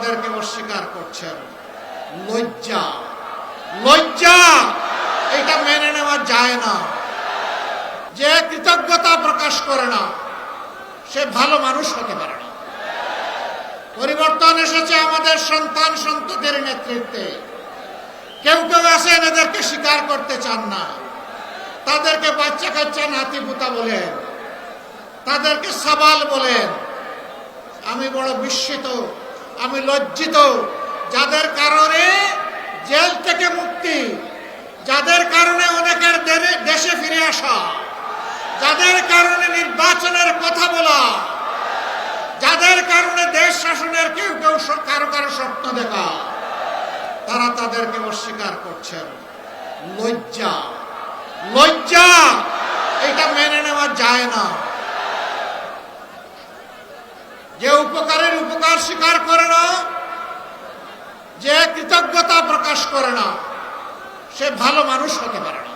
তাদেরকে অস্বীকার করছেন। লজ্জা, লজ্জা এটা মেনে নেওয়া যায় না। যে কৃতজ্ঞতা প্রকাশ করে না সে ভালো মানুষ হতে পারে না। পরিবর্তন এসেছে আমাদের সন্তান সন্ততির নেতৃত্বে। কেউ কেউ আছেন এদেরকে স্বীকার করতে চান না, তাদেরকে বাচ্চা কাচ্চা নাতি পুতা বলেন, তাদেরকে সাবাল বলেন। আমি বড় বিস্মিত, আমি লজ্জিত, যাদের কারণে জেল থেকে মুক্তি, যাদের কারণে অনেকের দেশে ফিরে আসা, যাদের কারণে নির্বাচনের কথা বলা, যাদের কারণে দেশ শাসনের কেউ কেউ কারো কারো স্বপ্ন দেখা, তারা তাদেরকে অস্বীকার করছেন। লজ্জা, লজ্জা এটা মেনে নেওয়া যায় না। যে উপকারের উপকার স্বীকার করে না, যে কৃতজ্ঞতা প্রকাশ করে না সে ভালো মানুষ হতে পারে না।